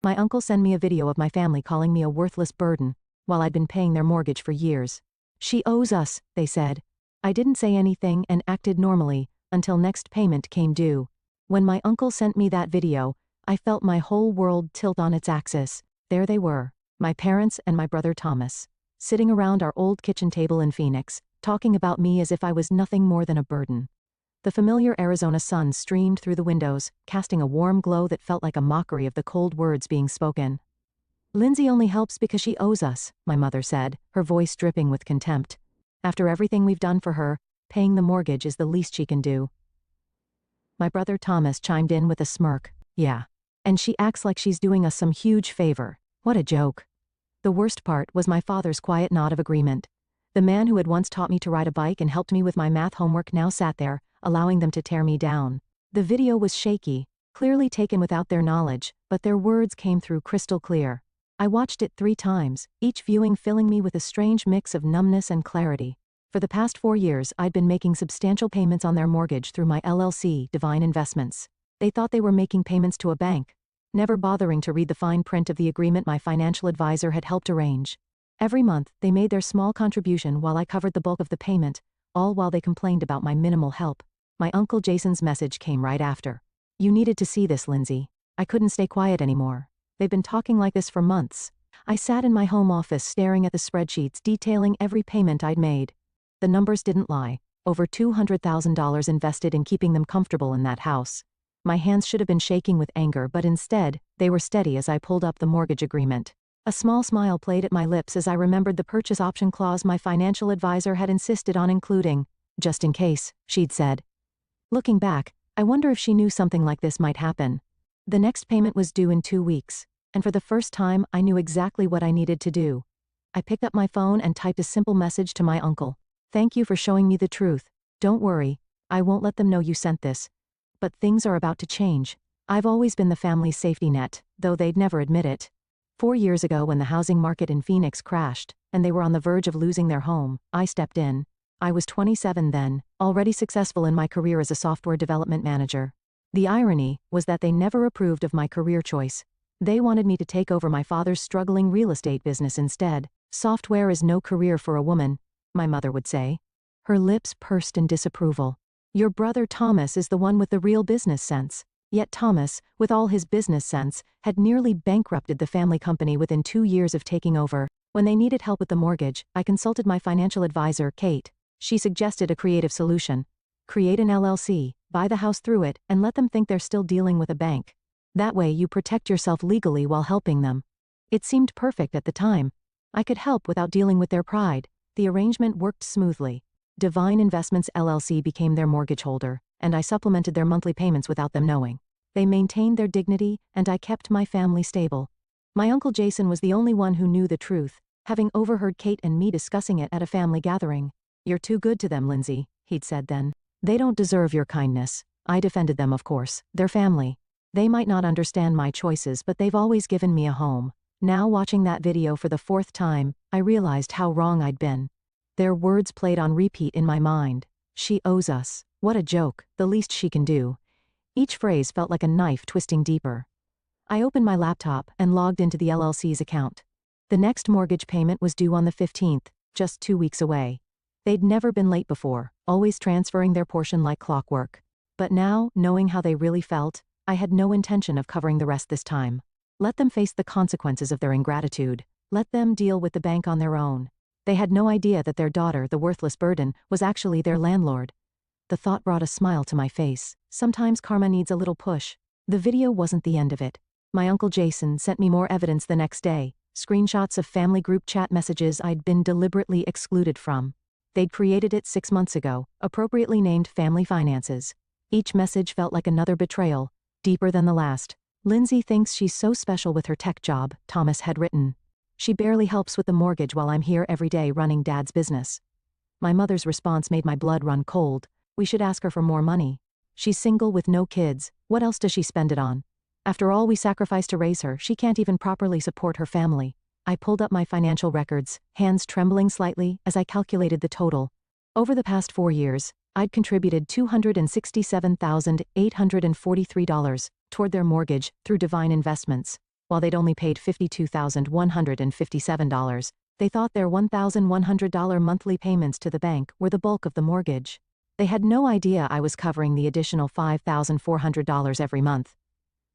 My uncle sent me a video of my family calling me a worthless burden, while I'd been paying their mortgage for years. She owes us, they said. I didn't say anything and acted normally, until next payment came due. When my uncle sent me that video, I felt my whole world tilt on its axis. There they were, my parents and my brother Thomas, sitting around our old kitchen table in Phoenix, talking about me as if I was nothing more than a burden. The familiar Arizona sun streamed through the windows, casting a warm glow that felt like a mockery of the cold words being spoken. Lindsay only helps because she owes us, my mother said, her voice dripping with contempt. After everything we've done for her, paying the mortgage is the least she can do. My brother Thomas chimed in with a smirk. Yeah. And she acts like she's doing us some huge favor. What a joke. The worst part was my father's quiet nod of agreement. The man who had once taught me to ride a bike and helped me with my math homework now sat there, allowing them to tear me down. The video was shaky, clearly taken without their knowledge, but their words came through crystal clear. I watched it 3 times, each viewing filling me with a strange mix of numbness and clarity. For the past 4 years, I'd been making substantial payments on their mortgage through my LLC, Divine Investments. They thought they were making payments to a bank, never bothering to read the fine print of the agreement my financial advisor had helped arrange. Every month, they made their small contribution while I covered the bulk of the payment, all while they complained about my minimal help. My Uncle Jason's message came right after. You needed to see this, Lindsay. I couldn't stay quiet anymore. They've been talking like this for months. I sat in my home office staring at the spreadsheets detailing every payment I'd made. The numbers didn't lie. Over $200,000 invested in keeping them comfortable in that house. My hands should have been shaking with anger, but instead, they were steady as I pulled up the mortgage agreement. A small smile played at my lips as I remembered the purchase option clause my financial advisor had insisted on including. Just in case, she'd said. Looking back, I wonder if she knew something like this might happen. The next payment was due in 2 weeks, and for the first time I knew exactly what I needed to do. I picked up my phone and typed a simple message to my uncle. Thank you for showing me the truth. Don't worry, I won't let them know you sent this. But things are about to change. I've always been the family's safety net, though they'd never admit it. 4 years ago when the housing market in Phoenix crashed, and they were on the verge of losing their home, I stepped in. I was 27 then, already successful in my career as a software development manager. The irony was that they never approved of my career choice. They wanted me to take over my father's struggling real estate business instead. Software is no career for a woman, my mother would say. Her lips pursed in disapproval. Your brother Thomas is the one with the real business sense. Yet Thomas, with all his business sense, had nearly bankrupted the family company within 2 years of taking over. When they needed help with the mortgage, I consulted my financial advisor, Kate. She suggested a creative solution. Create an LLC, buy the house through it, and let them think they're still dealing with a bank. That way you protect yourself legally while helping them. It seemed perfect at the time. I could help without dealing with their pride. The arrangement worked smoothly. Divine Investments LLC became their mortgage holder, and I supplemented their monthly payments without them knowing. They maintained their dignity, and I kept my family stable. My Uncle Jason was the only one who knew the truth, having overheard Kate and me discussing it at a family gathering. You're too good to them, Lindsay, he'd said then. They don't deserve your kindness. I defended them, of course. They're family. They might not understand my choices, but they've always given me a home. Now watching that video for the 4th time, I realized how wrong I'd been. Their words played on repeat in my mind. She owes us. What a joke, the least she can do. Each phrase felt like a knife twisting deeper. I opened my laptop and logged into the LLC's account. The next mortgage payment was due on the 15th, just 2 weeks away. They'd never been late before, always transferring their portion like clockwork. But now, knowing how they really felt, I had no intention of covering the rest this time. Let them face the consequences of their ingratitude. Let them deal with the bank on their own. They had no idea that their daughter, the worthless burden, was actually their landlord. The thought brought a smile to my face. Sometimes karma needs a little push. The video wasn't the end of it. My Uncle Jason sent me more evidence the next day, screenshots of family group chat messages I'd been deliberately excluded from. They'd created it 6 months ago, appropriately named Family Finances. Each message felt like another betrayal, deeper than the last. Lindsay thinks she's so special with her tech job, Thomas had written. She barely helps with the mortgage while I'm here every day running Dad's business. My mother's response made my blood run cold. We should ask her for more money. She's single with no kids. What else does she spend it on? After all we sacrificed to raise her, she can't even properly support her family. I pulled up my financial records, hands trembling slightly as I calculated the total. Over the past 4 years, I'd contributed $267,843 toward their mortgage through Divine Investments. While they'd only paid $52,157, they thought their $1,100 monthly payments to the bank were the bulk of the mortgage. They had no idea I was covering the additional $5,400 every month.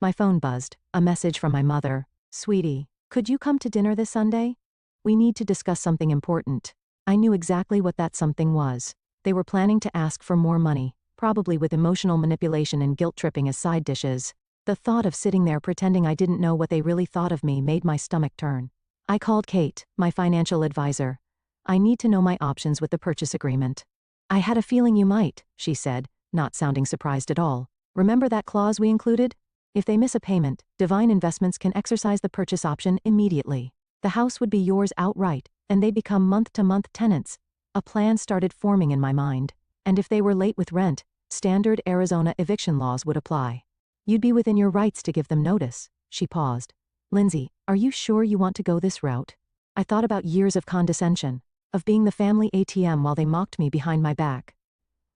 My phone buzzed, a message from my mother. "Sweetie, could you come to dinner this Sunday? We need to discuss something important." I knew exactly what that something was. They were planning to ask for more money, probably with emotional manipulation and guilt-tripping as side dishes. The thought of sitting there pretending I didn't know what they really thought of me made my stomach turn. I called Kate, my financial advisor. "I need to know my options with the purchase agreement." "I had a feeling you might," she said, not sounding surprised at all. "Remember that clause we included? If they miss a payment, Divine Investments can exercise the purchase option immediately. The house would be yours outright, and they become month-to-month tenants." A plan started forming in my mind. And if they were late with rent, standard Arizona eviction laws would apply. "You'd be within your rights to give them notice." She paused. "Lindsay, are you sure you want to go this route?" I thought about years of condescension, of being the family ATM while they mocked me behind my back.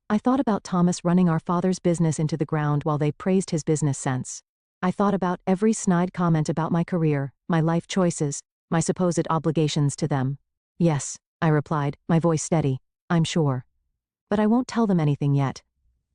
I thought about Thomas running our father's business into the ground while they praised his business sense. I thought about every snide comment about my career, my life choices, my supposed obligations to them. "Yes," I replied, my voice steady. "I'm sure. But I won't tell them anything yet.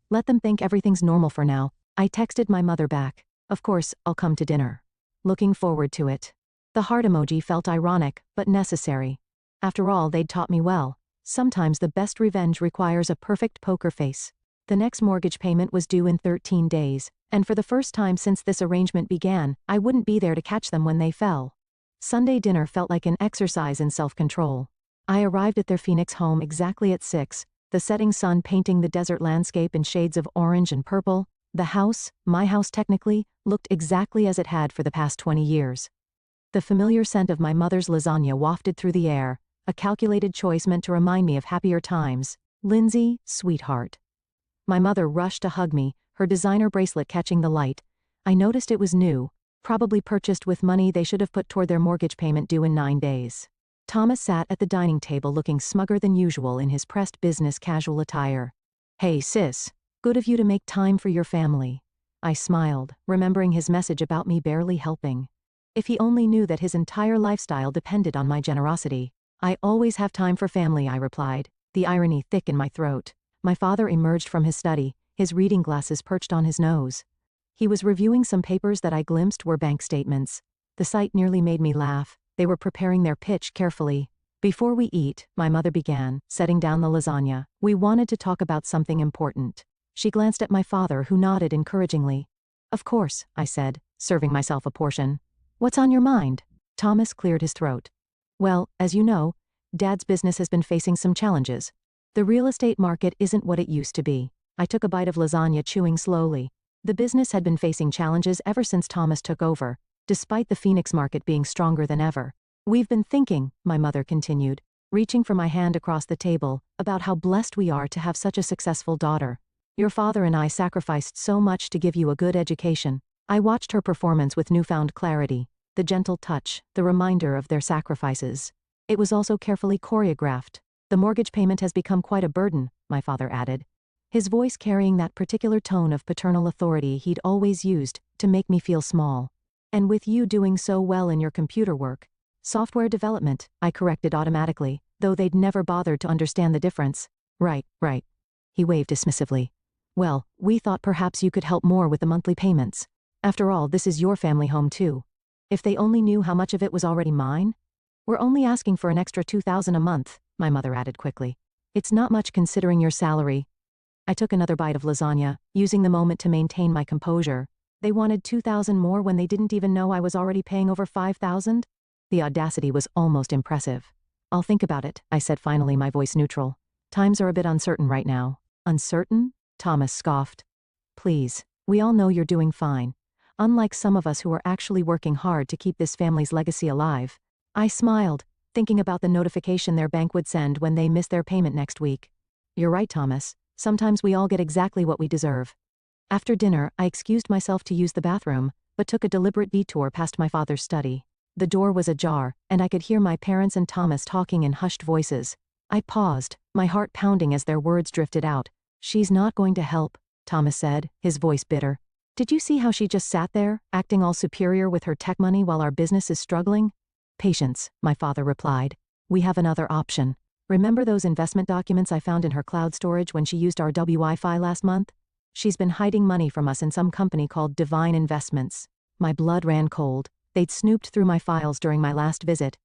Let them think everything's normal for now." I texted my mother back. "Of course, I'll come to dinner. Looking forward to it." The heart emoji felt ironic, but necessary. After all, they'd taught me well. Sometimes the best revenge requires a perfect poker face. The next mortgage payment was due in 13 days, and for the first time since this arrangement began, I wouldn't be there to catch them when they fell. Sunday dinner felt like an exercise in self-control. I arrived at their Phoenix home exactly at 6, the setting sun painting the desert landscape in shades of orange and purple. The house, my house technically, looked exactly as it had for the past 20 years. The familiar scent of my mother's lasagna wafted through the air, a calculated choice meant to remind me of happier times. "Lindsay, sweetheart." My mother rushed to hug me, her designer bracelet catching the light. I noticed it was new, probably purchased with money they should have put toward their mortgage payment due in 9 days. Thomas sat at the dining table looking smugger than usual in his pressed business casual attire. "Hey sis, good of you to make time for your family." I smiled, remembering his message about me barely helping. If he only knew that his entire lifestyle depended on my generosity. "I always have time for family," I replied, the irony thick in my throat. My father emerged from his study, his reading glasses perched on his nose. He was reviewing some papers that I glimpsed were bank statements. The sight nearly made me laugh. They were preparing their pitch carefully. "Before we eat," my mother began, setting down the lasagna, "we wanted to talk about something important." She glanced at my father, who nodded encouragingly. "Of course," I said, serving myself a portion. "What's on your mind?" Thomas cleared his throat. "Well, as you know, Dad's business has been facing some challenges. The real estate market isn't what it used to be." I took a bite of lasagna, chewing slowly. The business had been facing challenges ever since Thomas took over, despite the Phoenix market being stronger than ever. "We've been thinking," my mother continued, reaching for my hand across the table, "about how blessed we are to have such a successful daughter. Your father and I sacrificed so much to give you a good education." I watched her performance with newfound clarity, the gentle touch, the reminder of their sacrifices. It was also carefully choreographed. "The mortgage payment has become quite a burden," my father added, his voice carrying that particular tone of paternal authority he'd always used to make me feel small. "And with you doing so well in your computer work." "Software development," I corrected automatically, though they'd never bothered to understand the difference. Right. He waved dismissively. "Well, we thought perhaps you could help more with the monthly payments. After all, this is your family home too. If they only knew how much of it was already mine." "We're only asking for an extra $2,000 a month," my mother added quickly. "It's not much considering your salary." I took another bite of lasagna, using the moment to maintain my composure. They wanted $2,000 more when they didn't even know I was already paying over $5,000? The audacity was almost impressive. "I'll think about it," I said finally, my voice neutral. "Times are a bit uncertain right now." "Uncertain?" Thomas scoffed. "Please, we all know you're doing fine. Unlike some of us who are actually working hard to keep this family's legacy alive." I smiled, thinking about the notification their bank would send when they missed their payment next week. "You're right, Thomas. Sometimes we all get exactly what we deserve." After dinner, I excused myself to use the bathroom, but took a deliberate detour past my father's study. The door was ajar, and I could hear my parents and Thomas talking in hushed voices. I paused, my heart pounding as their words drifted out. "She's not going to help," Thomas said, his voice bitter. Did you see how she just sat there, acting all superior with her tech money while our business is struggling? Patience, my father replied. We have another option. Remember those investment documents I found in her cloud storage when she used our Wi-Fi last month? She's been hiding money from us in some company called Divine Investments. My blood ran cold. They'd snooped through my files during my last visit.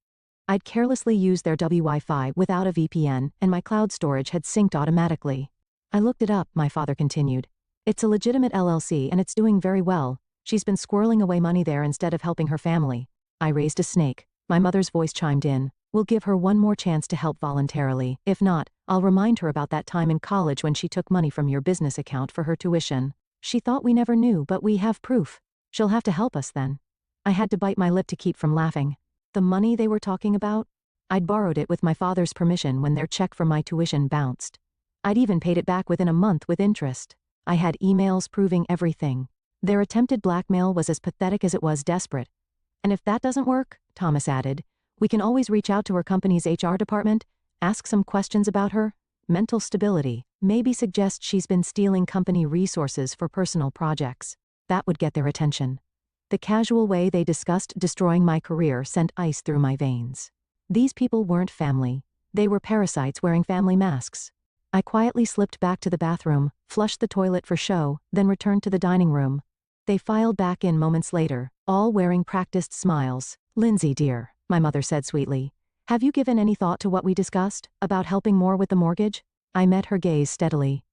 I'd carelessly used their Wi-Fi without a VPN, and my cloud storage had synced automatically. I looked it up, my father continued. It's a legitimate LLC and it's doing very well. She's been squirreling away money there instead of helping her family. I raised a snake. My mother's voice chimed in. We'll give her one more chance to help voluntarily. If not, I'll remind her about that time in college when she took money from your business account for her tuition. She thought we never knew, but we have proof. She'll have to help us then. I had to bite my lip to keep from laughing. The money they were talking about? I'd borrowed it with my father's permission when their check for my tuition bounced. I'd even paid it back within a month with interest. I had emails proving everything. Their attempted blackmail was as pathetic as it was desperate. And if that doesn't work, Thomas added, we can always reach out to her company's HR department, ask some questions about her mental stability, maybe suggest she's been stealing company resources for personal projects. That would get their attention. The casual way they discussed destroying my career sent ice through my veins. These people weren't family. They were parasites wearing family masks. I quietly slipped back to the bathroom, flushed the toilet for show, then returned to the dining room. They filed back in moments later, all wearing practiced smiles. Lindsay, dear, my mother said sweetly. Have you given any thought to what we discussed, about helping more with the mortgage? I met her gaze steadily.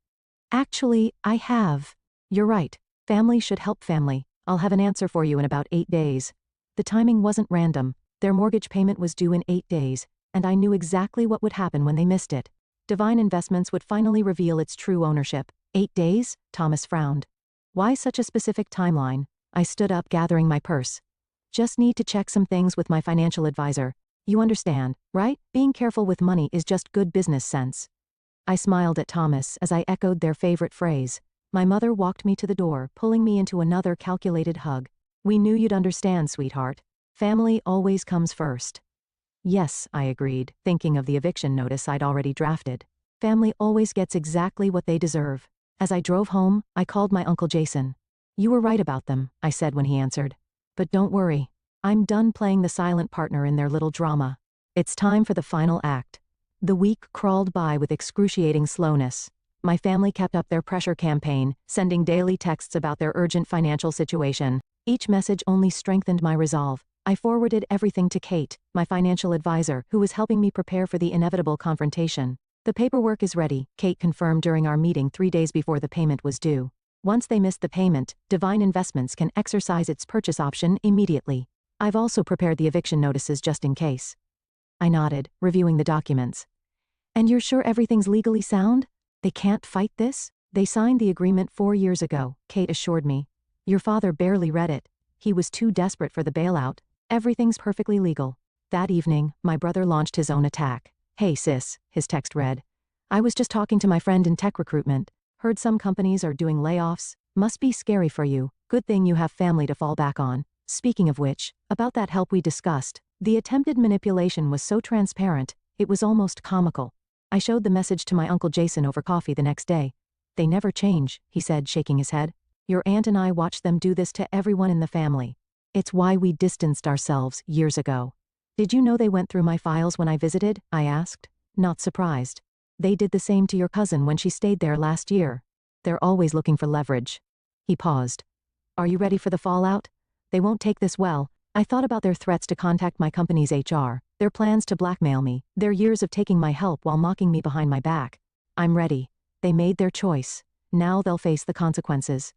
Actually, I have. You're right. Family should help family. I'll have an answer for you in about 8 days. The timing wasn't random. Their mortgage payment was due in 8 days, and I knew exactly what would happen when they missed it. Divine Investments would finally reveal its true ownership. 8 days? Thomas frowned. Why such a specific timeline? I stood up, gathering my purse. Just need to check some things with my financial advisor. You understand, right? Being careful with money is just good business sense. I smiled at Thomas as I echoed their favorite phrase. My mother walked me to the door, pulling me into another calculated hug. We knew you'd understand, sweetheart. Family always comes first. Yes, I agreed, thinking of the eviction notice I'd already drafted. Family always gets exactly what they deserve. As I drove home, I called my Uncle Jason. You were right about them, I said when he answered. But don't worry. I'm done playing the silent partner in their little drama. It's time for the final act. The week crawled by with excruciating slowness. My family kept up their pressure campaign, sending daily texts about their urgent financial situation. Each message only strengthened my resolve. I forwarded everything to Kate, my financial advisor, who was helping me prepare for the inevitable confrontation. The paperwork is ready, Kate confirmed during our meeting 3 days before the payment was due. Once they miss the payment, Divine Investments can exercise its purchase option immediately. I've also prepared the eviction notices just in case. I nodded, reviewing the documents. And you're sure everything's legally sound? They can't fight this? They signed the agreement 4 years ago, Kate assured me. Your father barely read it. He was too desperate for the bailout. Everything's perfectly legal. That evening, my brother launched his own attack. Hey sis, his text read. I was just talking to my friend in tech recruitment. Heard some companies are doing layoffs. Must be scary for you. Good thing you have family to fall back on. Speaking of which, about that help we discussed, the attempted manipulation was so transparent, it was almost comical. I showed the message to my Uncle Jason over coffee the next day. They never change, he said, shaking his head. Your aunt and I watched them do this to everyone in the family. It's why we distanced ourselves years ago. Did you know they went through my files when I visited? I asked. Not surprised. They did the same to your cousin when she stayed there last year. They're always looking for leverage. He paused. Are you ready for the fallout? They won't take this well. I thought about their threats to contact my company's HR, their plans to blackmail me, their years of taking my help while mocking me behind my back. I'm ready. They made their choice. Now they'll face the consequences.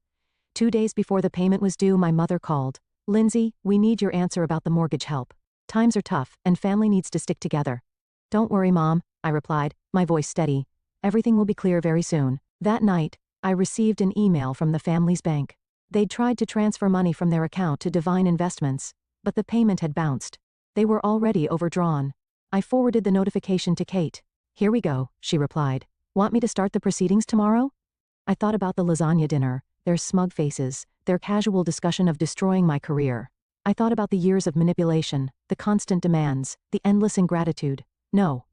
2 days before the payment was due, my mother called. Lindsay, we need your answer about the mortgage help. Times are tough, and family needs to stick together. Don't worry, Mom, I replied, my voice steady. Everything will be clear very soon. That night, I received an email from the family's bank. They'd tried to transfer money from their account to Divine Investments, but the payment had bounced. They were already overdrawn. I forwarded the notification to Kate. Here we go, she replied. Want me to start the proceedings tomorrow? I thought about the lasagna dinner, their smug faces, their casual discussion of destroying my career. I thought about the years of manipulation, the constant demands, the endless ingratitude. No.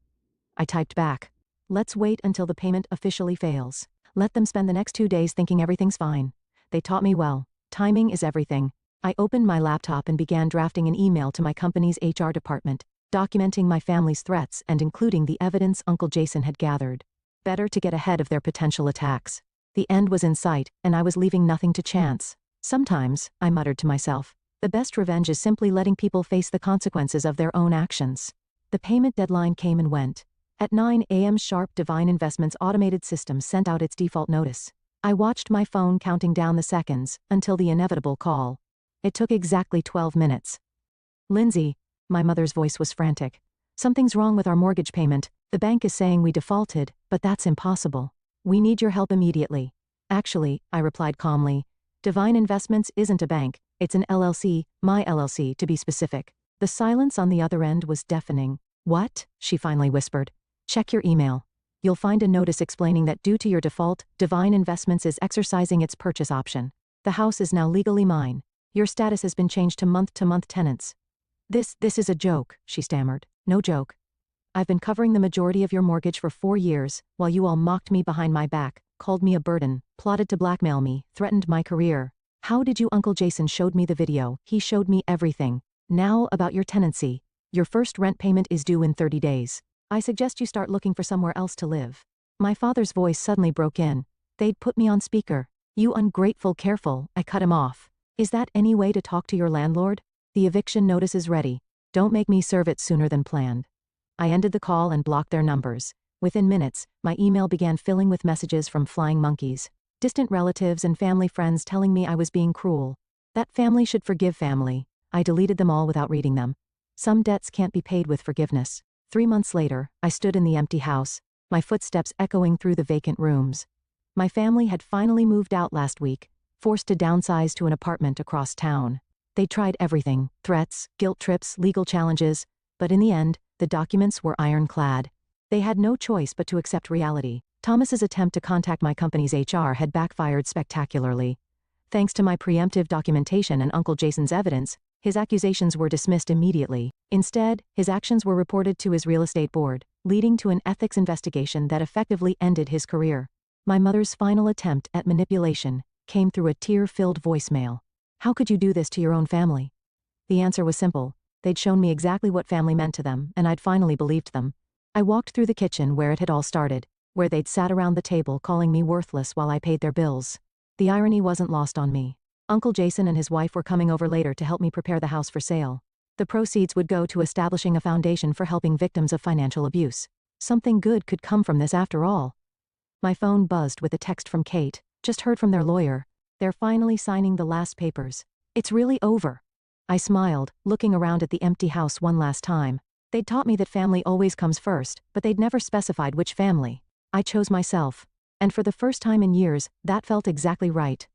I typed back. Let's wait until the payment officially fails. Let them spend the next 2 days thinking everything's fine. They taught me well. Timing is everything. I opened my laptop and began drafting an email to my company's HR department, documenting my family's threats and including the evidence Uncle Jason had gathered. Better to get ahead of their potential attacks. The end was in sight, and I was leaving nothing to chance. Sometimes, I muttered to myself, the best revenge is simply letting people face the consequences of their own actions. The payment deadline came and went. At 9 a.m. sharp, Divine Investments' automated system sent out its default notice. I watched my phone counting down the seconds until the inevitable call. It took exactly 12 minutes. Lindsay, my mother's voice was frantic. Something's wrong with our mortgage payment. The bank is saying we defaulted, but that's impossible. We need your help immediately. Actually, I replied calmly, Divine Investments isn't a bank, it's an LLC, my LLC to be specific. The silence on the other end was deafening. What? She finally whispered. Check your email. You'll find a notice explaining that due to your default, Divine Investments is exercising its purchase option. The house is now legally mine. Your status has been changed to month-to-month tenants. This is a joke, she stammered. No joke. I've been covering the majority of your mortgage for 4 years, while you all mocked me behind my back, called me a burden, plotted to blackmail me, threatened my career. How did you? Uncle Jason showed me the video. He showed me everything. Now about your tenancy. Your first rent payment is due in 30 days. I suggest you start looking for somewhere else to live. My father's voice suddenly broke in. They'd put me on speaker. You ungrateful, careful, I cut him off. Is that any way to talk to your landlord? The eviction notice is ready. Don't make me serve it sooner than planned. I ended the call and blocked their numbers. Within minutes, my email began filling with messages from flying monkeys. Distant relatives and family friends telling me I was being cruel. That family should forgive family. I deleted them all without reading them. Some debts can't be paid with forgiveness. 3 months later, I stood in the empty house, my footsteps echoing through the vacant rooms. My family had finally moved out last week, forced to downsize to an apartment across town. They tried everything, threats, guilt trips, legal challenges, but in the end, the documents were ironclad. They had no choice but to accept reality. Thomas's attempt to contact my company's HR had backfired spectacularly. Thanks to my preemptive documentation and Uncle Jason's evidence, his accusations were dismissed immediately. Instead, his actions were reported to his real estate board, leading to an ethics investigation that effectively ended his career. My mother's final attempt at manipulation came through a tear-filled voicemail. How could you do this to your own family? The answer was simple. They'd shown me exactly what family meant to them, and I'd finally believed them. I walked through the kitchen where it had all started, where they'd sat around the table calling me worthless while I paid their bills. The irony wasn't lost on me. Uncle Jason and his wife were coming over later to help me prepare the house for sale. The proceeds would go to establishing a foundation for helping victims of financial abuse. Something good could come from this after all. My phone buzzed with a text from Kate. Just heard from their lawyer. They're finally signing the last papers. It's really over. I smiled, looking around at the empty house one last time. They'd taught me that family always comes first, but they'd never specified which family. I chose myself. And for the first time in years, that felt exactly right.